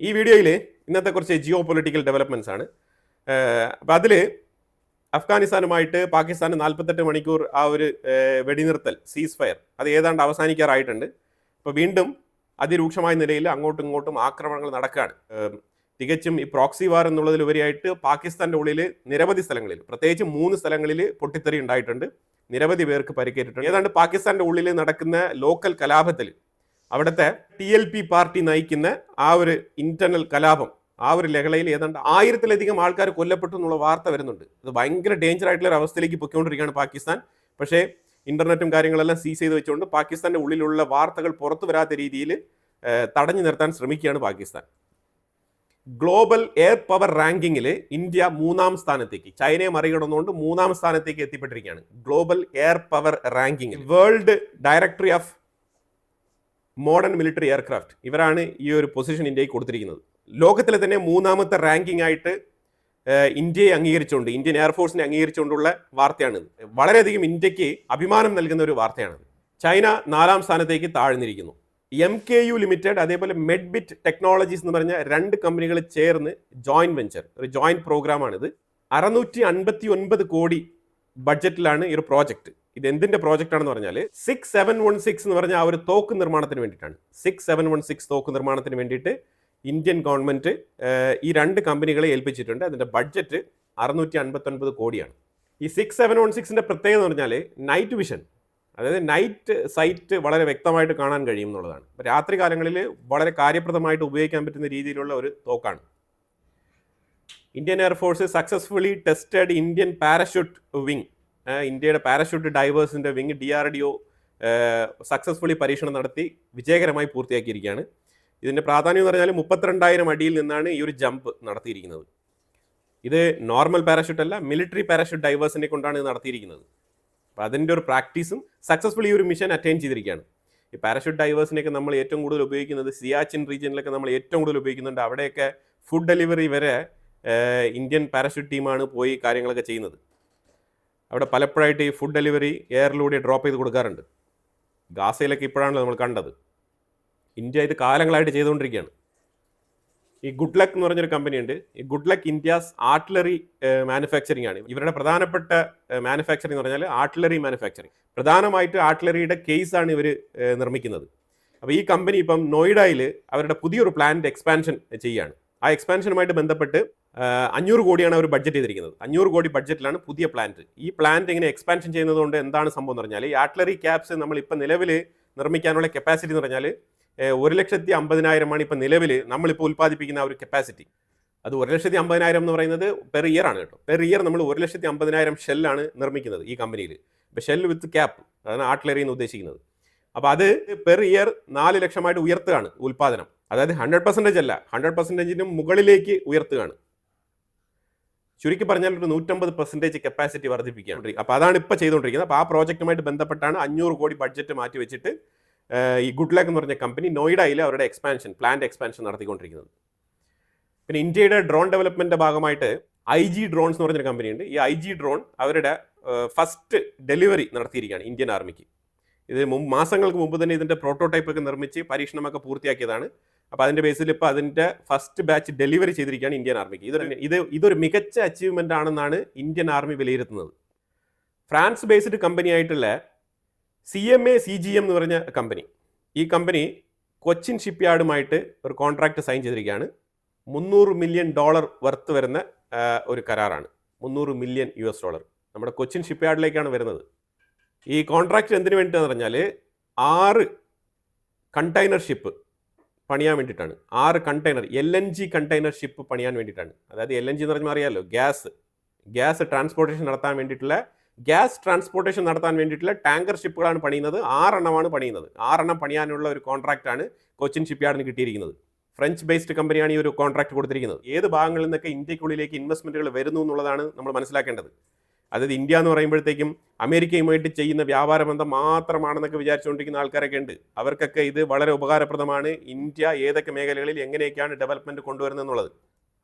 ഈ വീഡിയോയിൽ ഇന്നത്തെ കുറച്ച് ജിയോ പൊളിറ്റിക്കൽ ഡെവലപ്മെൻറ്റ്സ് ആണ്. അപ്പോൾ അതിൽ അഫ്ഗാനിസ്ഥാനുമായിട്ട് പാകിസ്ഥാൻ 48 മണിക്കൂർ ആ ഒരു വെടിനിർത്തൽ സീസ് ഫയർ അത് ഏതാണ്ട് അവസാനിക്കാറായിട്ടുണ്ട്. അപ്പോൾ വീണ്ടും അതിരൂക്ഷമായ നിലയിൽ അങ്ങോട്ടും ഇങ്ങോട്ടും ആക്രമണങ്ങൾ നടക്കുകയാണ്. തികച്ചും ഈ പ്രോക്സി വാർ എന്നുള്ളതിലുപരിയായിട്ട് പാകിസ്ഥാൻ്റെ ഉള്ളിൽ നിരവധി സ്ഥലങ്ങളിൽ, പ്രത്യേകിച്ച് 3 സ്ഥലങ്ങളിൽ പൊട്ടിത്തെറി ഉണ്ടായിട്ടുണ്ട്. നിരവധി പേർക്ക് പരിക്കേറ്റിട്ടുണ്ട്. ഏതാണ്ട് പാകിസ്ഥാൻ്റെ ഉള്ളിൽ നടക്കുന്ന ലോക്കൽ കലാപത്തിൽ അവിടുത്തെ TLP പാർട്ടി നയിക്കുന്ന ആ ഒരു ഇന്റർണൽ കലാപം, ആ ഒരു ലഹളയിൽ ഏതാണ്ട് 1000-ലധികം ആൾക്കാർ കൊല്ലപ്പെട്ടു എന്നുള്ള വാർത്ത വരുന്നുണ്ട്. അത് ഭയങ്കര ഡേഞ്ചർ ആയിട്ടുള്ള ഒരു അവസ്ഥയിലേക്ക് പൊയ്ക്കൊണ്ടിരിക്കുകയാണ് പാകിസ്ഥാൻ. പക്ഷേ ഇന്റർനെറ്റും കാര്യങ്ങളെല്ലാം സീസ് ചെയ്ത് വെച്ചുകൊണ്ട് പാകിസ്ഥാന്റെ ഉള്ളിലുള്ള വാർത്തകൾ പുറത്തു വരാത്ത രീതിയിൽ തടഞ്ഞു നിർത്താൻ ശ്രമിക്കുകയാണ് പാകിസ്ഥാൻ. ഗ്ലോബൽ എയർ പവർ റാങ്കിങ്ങിൽ ഇന്ത്യ 3-ാം സ്ഥാനത്തേക്ക്, ചൈനയെ മറികടന്നുകൊണ്ട് 3-ാം സ്ഥാനത്തേക്ക് എത്തിപ്പെട്ടിരിക്കുകയാണ്. ഗ്ലോബൽ എയർ പവർ റാങ്കിങ്ങിൽ world directory of modern military aircraft, ഇവരാണ് ഈ ഒരു പൊസിഷൻ ഇന്ത്യക്ക് കൊടുത്തിരിക്കുന്നത്. ലോകത്തിലെ തന്നെ 3-ാമത്തെ റാങ്കിങ് ആയിട്ട് ഇന്ത്യയെ അംഗീകരിച്ചുകൊണ്ട്, ഇന്ത്യൻ എയർഫോഴ്സിനെ അംഗീകരിച്ചുകൊണ്ടുള്ള വാർത്തയാണിത്. വളരെയധികം ഇന്ത്യക്ക് അഭിമാനം നൽകുന്ന ഒരു വാർത്തയാണിത്. ചൈന 4-ാം സ്ഥാനത്തേക്ക് താഴ്ന്നിരിക്കുന്നു. MKU ലിമിറ്റഡ് അതേപോലെ മെഡ്ബിറ്റ് ടെക്നോളജീസ് എന്ന് പറഞ്ഞ 2 കമ്പനികൾ ചേർന്ന് ജോയിന്റ് വെഞ്ചർ, ഒരു ജോയിന്റ് പ്രോഗ്രാമാണിത്. 659 കോടി ബഡ്ജറ്റിലാണ് ഈ ഒരു പ്രോജക്റ്റ്. ഇത് എന്തിന്റെ പ്രോജക്റ്റ് ആണെന്ന് പറഞ്ഞാൽ 6716 എന്ന് പറഞ്ഞ ആ ഒരു തോക്ക് നിർമ്മാണത്തിന് വേണ്ടിയിട്ടാണ്. 6716 തോക്ക് നിർമ്മാണത്തിന് വേണ്ടിയിട്ട് ഇന്ത്യൻ ഗവൺമെന്റ് ഈ 2 കമ്പനികളെ ഏൽപ്പിച്ചിട്ടുണ്ട്. അതിന്റെ ബഡ്ജറ്റ് 659 കോടിയാണ്. ഈ 6716ന്റെ പ്രത്യേകത എന്ന് പറഞ്ഞാൽ നൈറ്റ് വിഷൻ, അതായത് നൈറ്റ് സൈറ്റ് വളരെ വ്യക്തമായിട്ട് കാണാൻ കഴിയും എന്നുള്ളതാണ്. രാത്രി കാലങ്ങളിൽ വളരെ കാര്യപ്രദമായിട്ട് ഉപയോഗിക്കാൻ പറ്റുന്ന രീതിയിലുള്ള ഒരു തോക്കാണ്. Indian Air Force successfully tested Indian parachute wing, ഇന്ത്യയുടെ പാരഷൂട്ട് ഡൈവേഴ്സിന്റെ വിങ് DRDO സക്സസ്ഫുള്ളി പരീക്ഷണം നടത്തി വിജയകരമായി പൂർത്തിയാക്കിയിരിക്കുകയാണ്. ഇതിന്റെ പ്രാധാന്യം എന്ന് പറഞ്ഞാൽ 32,000 അടിയിൽ നിന്നാണ് ഈ ഒരു ജമ്പ് നടത്തിയിരിക്കുന്നത്. ഇത് നോർമൽ പാരഷൂട്ട് അല്ല, മിലിറ്ററി പാരഷൂട്ട് ഡൈവേഴ്സിനെ കൊണ്ടാണ് ഇത് നടത്തിയിരിക്കുന്നത്. അപ്പോൾ അതിൻ്റെ ഒരു പ്രാക്ടീസും സക്സസ്ഫുള്ളി ഈ ഒരു മിഷൻ അറ്റൈൻ ചെയ്തിരിക്കുകയാണ്. ഈ പാരഷൂട്ട് ഡൈവേഴ്സിനെയൊക്കെ നമ്മൾ ഏറ്റവും കൂടുതൽ ഉപയോഗിക്കുന്നത് സിയാച്ചിൻ റീജിയനിലൊക്കെ നമ്മൾ ഏറ്റവും കൂടുതൽ ഉപയോഗിക്കുന്നുണ്ട്. അവിടെയൊക്കെ ഫുഡ് ഡെലിവറി വരെ ഇന്ത്യൻ പാരഷൂട്ട് ടീമാണ് പോയി കാര്യങ്ങളൊക്കെ ചെയ്യുന്നത്. അവിടെ പലപ്പോഴായിട്ട് ഈ ഫുഡ് ഡെലിവറി എയറിലൂടെ ഡ്രോപ്പ് ചെയ്ത് കൊടുക്കാറുണ്ട്. ഗാസയിലൊക്കെ ഇപ്പോഴാണല്ലോ നമ്മൾ കണ്ടത്. ഇന്ത്യ ഇത് കാലങ്ങളായിട്ട് ചെയ്തുകൊണ്ടിരിക്കുകയാണ്. ഈ ഗുഡ് ലക്ക് എന്ന് പറഞ്ഞൊരു കമ്പനിയുണ്ട്. ഈ good luck India's artillery manufacturing ആണ്. ഇവരുടെ പ്രധാനപ്പെട്ട മാനുഫാക്ചറിംഗ് എന്ന് പറഞ്ഞാൽ ആർട്ടിലറി മാനുഫാക്ചറിംഗ്. പ്രധാനമായിട്ട് ആർട്ടിലറി കേസാണ് ഇവർ നിർമ്മിക്കുന്നത്. അപ്പോൾ ഈ കമ്പനി ഇപ്പം നോയിഡയിൽ അവരുടെ പുതിയൊരു പ്ലാന്റ് എക്സ്പാൻഷൻ ചെയ്യുകയാണ്. ആ എക്സ്പാൻഷനുമായിട്ട് ബന്ധപ്പെട്ട് 500 കോടിയാണ് അവർ ബഡ്ജറ്റ് ചെയ്തിരിക്കുന്നത്. 500 കോടി ബഡ്ജറ്റിലാണ് പുതിയ പ്ലാന്റ്. ഈ പ്ലാന്റ് ഇങ്ങനെ എക്സ്പാൻഷൻ ചെയ്യുന്നതുകൊണ്ട് എന്താണ് സംഭവം എന്ന് പറഞ്ഞാൽ, ഈ ആർട്ടിലറി ക്യാപ്സ് നമ്മളിപ്പോൾ നിലവിൽ നിർമ്മിക്കാനുള്ള കപ്പാസിറ്റി എന്ന് പറഞ്ഞാൽ 1,50,000 ആണ് ഇപ്പോൾ നിലവിൽ നമ്മളിപ്പോൾ ഉൽപ്പാദിപ്പിക്കുന്ന ആ ഒരു കപ്പാസിറ്റി. അത് 1,50,000 എന്ന് പറയുന്നത് പെർ ഇയർ ആണ് കേട്ടോ. പെർ ഇയർ നമ്മൾ 1,50,000 ഷെല്ലാണ് നിർമ്മിക്കുന്നത് ഈ കമ്പനിയിൽ. ഇപ്പോൾ ഷെൽ വിത്ത് ക്യാപ്പ്, അതാണ് ആർട്ടിലറി എന്ന് ഉദ്ദേശിക്കുന്നത്. അപ്പോൾ അത് പെർ ഇയർ 4 ലക്ഷമായിട്ട് ഉയർത്തുകയാണ് ഉൽപ്പാദനം. അതായത് 100% അല്ല, 100%നും മുകളിലേക്ക് ഉയർത്തുകയാണ്. ചുരുക്കി പറഞ്ഞാൽ ഒരു 150% കപ്പാസിറ്റി വർദ്ധിപ്പിക്കുകയാണ്. അപ്പോൾ അതാണ് ഇപ്പോൾ ചെയ്തുകൊണ്ടിരിക്കുന്നത്. അപ്പോൾ ആ പ്രോജക്റ്റുമായിട്ട് ബന്ധപ്പെട്ടാണ് 500 കോടി ബഡ്ജറ്റ് മാറ്റി വെച്ചിട്ട് ഈ ഗുഡ് ലക്ക് എന്ന് പറഞ്ഞ കമ്പനി നോയിഡയിൽ അവരുടെ പ്ലാന്റ് എക്സ്പാൻഷൻ നടത്തിക്കൊണ്ടിരിക്കുന്നത്. പിന്നെ ഇന്ത്യയുടെ ഡ്രോൺ ഡെവലപ്മെന്റിന്റെ ഭാഗമായിട്ട് IG ഡ്രോൺസ് എന്ന് പറഞ്ഞൊരു കമ്പനിയുണ്ട്. ഈ IG ഡ്രോൺ അവരുടെ ഫസ്റ്റ് ഡെലിവറി നടത്തിയിരിക്കുകയാണ് ഇന്ത്യൻ ആർമിക്ക്. ഇത് മാസങ്ങൾക്ക് മുമ്പ് തന്നെ ഇതിന്റെ പ്രോട്ടോടൈപ്പ് ഒക്കെ നിർമ്മിച്ച് പരീക്ഷണമൊക്കെ പൂർത്തിയാക്കിയതാണ്. അപ്പോൾ അതിന്റെ ബേസിൽ ഇപ്പോൾ അതിന്റെ ഫസ്റ്റ് ബാച്ച് ഡെലിവറി ചെയ്തിരിക്കുകയാണ് ഇന്ത്യൻ ആർമിക്ക്. ഇതൊരു മികച്ച അച്ചീവ്മെന്റ് ആണെന്നാണ് ഇന്ത്യൻ ആർമി വിലയിരുത്തുന്നത്. ഫ്രാൻസ് ബേസ്ഡ് കമ്പനി ആയിട്ടുള്ള CMA CGM എന്ന് പറഞ്ഞ കമ്പനി, ഈ കമ്പനി കൊച്ചിൻ ഷിപ്പ്യാർഡുമായിട്ട് ഒരു കോൺട്രാക്ട് സൈൻ ചെയ്തിരിക്കുകയാണ്. $300 മില്യൺ വർത്ത് വരുന്ന ഒരു കരാറാണ്. $300 മില്യൺ നമ്മുടെ കൊച്ചിൻ ഷിപ്പ്യാർഡിലേക്കാണ് വരുന്നത്. ഈ കോൺട്രാക്ട് എന്തിനു വേണ്ടിയിട്ടാന്ന് പറഞ്ഞാൽ 6 കണ്ടെയ്നർ ഷിപ്പ് പണിയാൻ വേണ്ടിയിട്ടാണ്. 6 കണ്ടെയ്നർ LNG കണ്ടെയ്നർ ഷിപ്പ് പണിയാൻ വേണ്ടിയിട്ടാണ്. അതായത് LNG എന്ന് പറഞ്ഞാൽ അറിയാമല്ലോ, ഗ്യാസ് ട്രാൻസ്പോർട്ടേഷൻ നടത്താൻ വേണ്ടിയിട്ടുള്ള ടാങ്കർ ഷിപ്പുകളാണ് പണിയുന്നത്. 6 എണ്ണമാണ് പണിയുന്നത്. 6 എണ്ണം പണിയാനുള്ള ഒരു കോൺട്രാക്റ്റാണ് കൊച്ചിൻ ഷിപ്പ്യാർഡിന് കിട്ടിയിരിക്കുന്നത്. ഫ്രഞ്ച് ബേസ്ഡ് കമ്പനിയാണ് ഈ ഒരു കോൺട്രാക്ട് കൊടുത്തിരിക്കുന്നത്. ഏത് ഭാഗങ്ങളിൽ നിന്നൊക്കെ ഇന്ത്യക്കുള്ളിലേക്ക് ഇൻവെസ്റ്റ്മെന്റുകൾ വരുന്നു എന്നുള്ളതാണ് നമ്മൾ മനസ്സിലാക്കേണ്ടത്. അതായത് ഇന്ത്യ എന്ന് പറയുമ്പോഴത്തേക്കും അമേരിക്കയുമായിട്ട് ചെയ്യുന്ന വ്യാപാര ബന്ധം മാത്രമാണെന്നൊക്കെ വിചാരിച്ചുകൊണ്ടിരിക്കുന്ന ആൾക്കാരൊക്കെ ഉണ്ട്. അവർക്കൊക്കെ ഇത് വളരെ ഉപകാരപ്രദമാണ്. ഇന്ത്യ ഏതൊക്കെ മേഖലകളിൽ എങ്ങനെയൊക്കെയാണ് ഡെവലപ്മെന്റ് കൊണ്ടുവരുന്നത് എന്നുള്ളത്.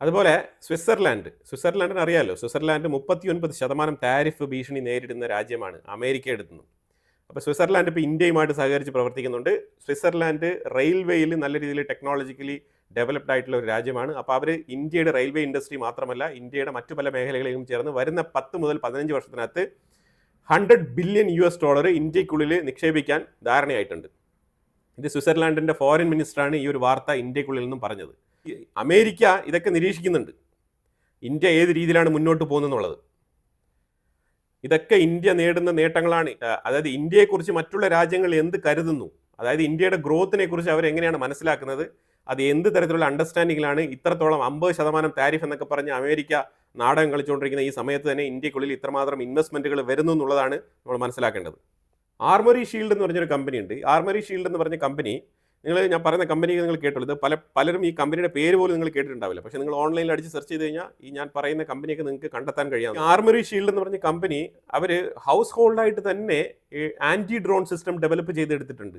അതുപോലെ സ്വിറ്റ്സർലാൻഡിന് അറിയാമല്ലോ, സ്വിറ്റ്സർലാൻഡ് 39% താരിഫ് ഭീഷണി നേരിടുന്ന രാജ്യമാണ് അമേരിക്ക എടുത്തുന്നത്. അപ്പോൾ സ്വിറ്റ്സർലാൻഡ് ഇപ്പോൾ ഇന്ത്യയുമായിട്ട് സഹകരിച്ച് പ്രവർത്തിക്കുന്നുണ്ട്. സ്വിറ്റ്സർലാൻഡ് റെയിൽവേയിൽ നല്ല രീതിയിൽ ടെക്നോളജിക്കലി ഡെവലപ്ഡ് ആയിട്ടുള്ള ഒരു രാജ്യമാണ്. അപ്പോൾ അവർ ഇന്ത്യയുടെ റെയിൽവേ ഇൻഡസ്ട്രി മാത്രമല്ല ഇന്ത്യയുടെ മറ്റു പല മേഖലകളിലും ചേർന്ന് വരുന്ന 10 മുതൽ 15 വർഷത്തിനകത്ത് $100 ബില്യൺ ഇന്ത്യക്കുള്ളിൽ നിക്ഷേപിക്കാൻ ധാരണയായിട്ടുണ്ട്. ഇത് സ്വിറ്റ്സർലാൻഡിൻ്റെ ഫോറിൻ മിനിസ്റ്ററാണ് ഈ ഒരു വാർത്ത ഇന്ത്യക്കുള്ളിൽ നിന്നും പറഞ്ഞത്. അമേരിക്ക ഇതൊക്കെ നിരീക്ഷിക്കുന്നുണ്ട്, ഇന്ത്യ ഏത് രീതിയിലാണ് മുന്നോട്ട് പോകുന്നതെന്നുള്ളത്. ഇതൊക്കെ ഇന്ത്യ നേടുന്ന നേട്ടങ്ങളാണ്. അതായത് ഇന്ത്യയെക്കുറിച്ച് മറ്റുള്ള രാജ്യങ്ങൾ എന്ത് കരുതുന്നു, അതായത് ഇന്ത്യയുടെ ഗ്രോത്തിനെ കുറിച്ച് അവരെങ്ങനെയാണ് മനസ്സിലാക്കുന്നത്, അത് എന്ത് തരത്തിലുള്ള അണ്ടർസ്റ്റാൻഡിങ്ങിലാണ് ഇത്രത്തോളം 50% താരിഫ് എന്നൊക്കെ പറഞ്ഞ് അമേരിക്ക നാടകം കളിച്ചുകൊണ്ടിരിക്കുന്ന ഈ സമയത്ത് തന്നെ ഇന്ത്യക്കുള്ളിൽ ഇത്രമാത്രം ഇൻവെസ്റ്റ്മെൻറ്റുകൾ വരുന്നു എന്നുള്ളതാണ് നമ്മൾ മനസ്സിലാക്കേണ്ടത്. ആർമറി ഷീൽഡ് എന്ന് പറഞ്ഞൊരു കമ്പനി ഉണ്ട്. ആർമറി ഷീൽഡ് എന്ന് പറഞ്ഞ കമ്പനി, ഞാൻ പറയുന്ന കമ്പനി നിങ്ങൾ കേട്ടുള്ളൂ. ഇത് പലരും ഈ കമ്പനിയുടെ പേര് പോലും നിങ്ങൾ കേട്ടിട്ടുണ്ടാവില്ല. പക്ഷേ നിങ്ങൾ ഓൺലൈനിൽ അടിച്ച് സെർച്ച് ചെയ്ത് കഴിഞ്ഞാൽ ഈ ഞാൻ പറയുന്ന കമ്പനിയൊക്കെ നിങ്ങൾക്ക് കണ്ടെത്താൻ കഴിയാം. ആർമറി ഷീൽഡ് എന്ന് പറഞ്ഞ കമ്പനി അവർ ഹൗസ് ഹോൾഡായിട്ട് തന്നെ ആൻറ്റി ഡ്രോൺ സിസ്റ്റം ഡെവലപ്പ് ചെയ്തെടുത്തിട്ടുണ്ട്.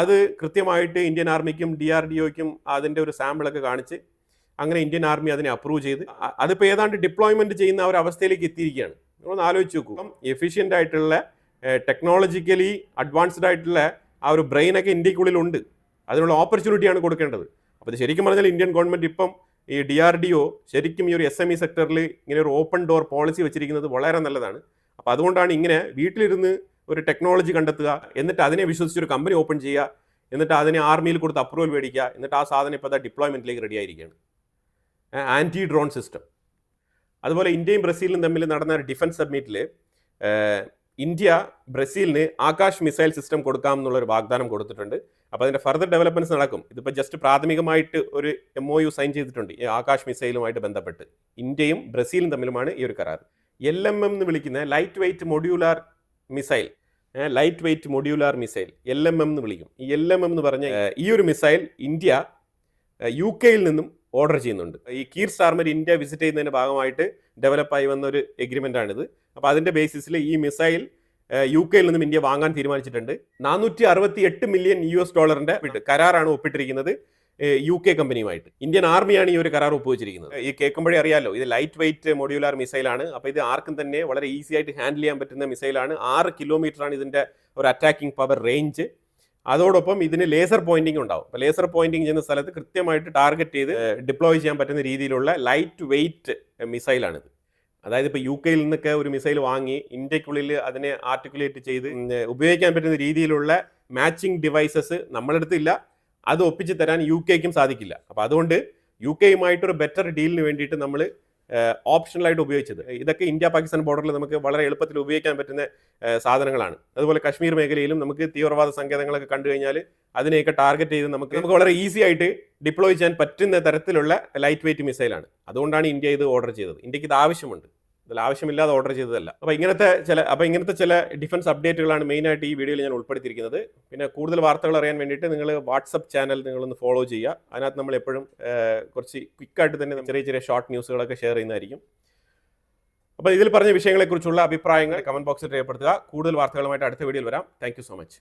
അത് കൃത്യമായിട്ട് ഇന്ത്യൻ ആർമിക്കും DRDOയ്ക്കും അതിൻ്റെ ഒരു സാമ്പിളൊക്കെ കാണിച്ച് അങ്ങനെ ഇന്ത്യൻ ആർമി അതിനെ അപ്രൂവ് ചെയ്ത് അതിപ്പോൾ ഏതാണ്ട് ഡിപ്ലോയ്മെൻറ്റ് ചെയ്യുന്ന ഒരു അവസ്ഥയിലേക്ക് എത്തിയിരിക്കുകയാണ്. നിങ്ങളൊന്ന് ആലോചിച്ച് നോക്കൂ, എഫിഷ്യൻ്റ് ആയിട്ടുള്ള ടെക്നോളജിക്കലി അഡ്വാൻസ്ഡ് ആയിട്ടുള്ള ആ ഒരു ബ്രെയിനൊക്കെ ഇന്ത്യക്കുള്ളിലുണ്ട്. അതിനുള്ള ഓപ്പർച്യൂണിറ്റിയാണ് കൊടുക്കേണ്ടത്. അപ്പോൾ ഇത് ശരിക്കും പറഞ്ഞാൽ ഇന്ത്യൻ ഗവൺമെൻറ് ഇപ്പം ഈ DRDO ശരിക്കും ഈ ഒരു SME സെക്ടറിൽ ഇങ്ങനെ ഒരു ഓപ്പൺ ഡോർ പോളിസി വെച്ചിരിക്കുന്നത് വളരെ നല്ലതാണ്. അപ്പോൾ അതുകൊണ്ടാണ് ഇങ്ങനെ വീട്ടിലിരുന്ന് ഒരു ടെക്നോളജി കണ്ടെത്തുക, എന്നിട്ട് അതിനെ വിശ്വസിച്ചൊരു കമ്പനി ഓപ്പൺ ചെയ്യുക, എന്നിട്ട് അതിനെ ആർമിയിൽ കൊടുത്ത് അപ്രൂവൽ മേടിക്കുക, എന്നിട്ട് ആ സാധനം ഇപ്പോൾ ഡിപ്ലോയ്മെൻറ്റിലേക്ക് റെഡി ആയിരിക്കുകയാണ്. Anti drone system. അതുപോലെ ഇന്ത്യയും ബ്രസീലും തമ്മിൽ നടന്ന ഡിഫൻസ് സബ്മിറ്റിൽ ഇന്ത്യ ബ്രസീലിന് ആകാശ് മിസൈൽ സിസ്റ്റം കൊടുക്കാം എന്നുള്ളൊരു വാഗ്ദാനം കൊടുത്തിട്ടുണ്ട്. അപ്പോൾ അതിൻ്റെ ഫർദർ ഡെവലപ്മെൻറ്റ്സ് നടക്കും. ഇതിപ്പോൾ ജസ്റ്റ് പ്രാഥമികമായിട്ട് ഒരു MOU സൈൻ ചെയ്തിട്ടുണ്ട് ഈ ആകാശ് മിസൈലുമായിട്ട് ബന്ധപ്പെട്ട്. ഇന്ത്യയും ബ്രസീലും തമ്മിലുമാണ് ഈ ഒരു കരാർ. LMM എന്ന് വിളിക്കുന്ന ലൈറ്റ് വെയ്റ്റ് മൊഡ്യൂലാർ മിസൈൽ, LMM എന്ന് വിളിക്കും. ഈ LMM എന്ന് പറഞ്ഞ ഈ ഒരു മിസൈൽ ഇന്ത്യ UK-യിൽ നിന്നും ഓർഡർ ചെയ്യുന്നുണ്ട്. ഈ കീർ സ്റ്റാർമർ ഇന്ത്യ വിസിറ്റ് ചെയ്യുന്നതിൻ്റെ ഭാഗമായിട്ട് ഡെവലപ്പായി വന്ന ഒരു എഗ്രിമെൻ്റാണിത്. അപ്പോൾ അതിൻ്റെ ബേസിസിൽ ഈ മിസൈൽ UK-യിൽ നിന്നും ഇന്ത്യ വാങ്ങാൻ തീരുമാനിച്ചിട്ടുണ്ട്. $468 മില്യൺ കരാറാണ് ഒപ്പിട്ടിരിക്കുന്നത് UK കമ്പനിയുമായിട്ട്. ഇന്ത്യൻ ആർമിയാണ് ഈ ഒരു കരാർ ഒപ്പുവെച്ചിരിക്കുന്നത്. ഈ കേൾക്കുമ്പോഴേ അറിയാലോ, ഇത് ലൈറ്റ് വെയ്റ്റ് മൊഡ്യൂലാർ മിസൈലാണ്. അപ്പോൾ ഇത് ആർക്കും തന്നെ വളരെ ഈസി ആയിട്ട് ഹാൻഡിൽ ചെയ്യാൻ പറ്റുന്ന മിസൈലാണ്. 6 കിലോമീറ്ററാണ് ഇതിൻ്റെ ഒരു അറ്റാക്കിംഗ് പവർ റേഞ്ച്. അതോടൊപ്പം ഇതിന് ലേസർ പോയിന്റിംഗ് ഉണ്ടാവും. അപ്പോൾ ലേസർ പോയിന്റിംഗ് ചെയ്യുന്ന സ്ഥലത്ത് കൃത്യമായിട്ട് ടാർഗറ്റ് ചെയ്ത് ഡിപ്ലോയ് ചെയ്യാൻ പറ്റുന്ന രീതിയിലുള്ള ലൈറ്റ് വെയ്റ്റ് മിസൈലാണിത്. അതായത് ഇപ്പോൾ UK-യിൽ നിന്നൊക്കെ ഒരു മിസൈൽ വാങ്ങി ഇന്ത്യക്കുള്ളിൽ അതിനെ ആർട്ടിക്കുലേറ്റ് ചെയ്ത് ഉപയോഗിക്കാൻ പറ്റുന്ന രീതിയിലുള്ള മാച്ചിങ് ഡിവൈസസ് നമ്മളെടുത്തില്ല, അത് ഒപ്പിച്ച് തരാൻ UK-ക്കും സാധിക്കില്ല. അപ്പോൾ അതുകൊണ്ട് UK-യുമായിട്ടൊരു ബെറ്റർ ഡീലിന് വേണ്ടിയിട്ട് നമ്മൾ ഓപ്ഷണലായിട്ട് ഉപയോഗിച്ചത്. ഇതൊക്കെ ഇന്ത്യ പാകിസ്ഥാൻ ബോർഡറിൽ നമുക്ക് വളരെ എളുപ്പത്തിൽ ഉപയോഗിക്കാൻ പറ്റുന്ന സാധനങ്ങളാണ്. അതുപോലെ കശ്മീർ മേഖലയിലും നമുക്ക് തീവ്രവാദ സങ്കേതങ്ങളൊക്കെ കണ്ടു കഴിഞ്ഞാൽ അതിനെയൊക്കെ ടാർഗറ്റ് ചെയ്ത് നമുക്ക് വളരെ ഈസി ആയിട്ട് ഡിപ്ലോയ് ചെയ്യാൻ പറ്റുന്ന തരത്തിലുള്ള ലൈറ്റ് വെയ്റ്റ് മിസൈലാണ്. അതുകൊണ്ടാണ് ഇന്ത്യ ഇത് ഓർഡർ ചെയ്തത്. ഇന്ത്യക്ക് ഇത് ആവശ്യമുണ്ട്, ഇതിൽ ആവശ്യമില്ലാതെ ഓർഡർ ചെയ്തതല്ല. അപ്പോൾ ഇങ്ങനത്തെ ചില ഡിഫൻസ് അപ്ഡേറ്റുകളാണ് മെയിനായിട്ട് ഈ വീഡിയോയിൽ ഞാൻ ഉൾപ്പെടുത്തിയിരിക്കുന്നത്. പിന്നെ കൂടുതൽ വാർത്തകൾ അറിയാൻ വേണ്ടിയിട്ട് നിങ്ങൾ വാട്സപ്പ് ചാനൽ നിങ്ങളൊന്ന് ഫോളോ ചെയ്യുക. അതിനകത്ത് നമ്മൾ എപ്പോഴും കുറച്ച് ക്വിക്കായിട്ട് തന്നെ ചെറിയ ഷോർട്ട് ന്യൂസുകളൊക്കെ ഷെയർ ചെയ്യുന്നതായിരിക്കും. അപ്പോൾ ഇതിൽ പറഞ്ഞ വിഷയങ്ങളെക്കുറിച്ചുള്ള അഭിപ്രായങ്ങൾ കമൻറ്റ് ബോക്സിൽ രേഖപ്പെടുത്തുക. കൂടുതൽ വാർത്തകളുമായിട്ട് അടുത്ത വീഡിയോയിൽ വരാം. Thank you so much.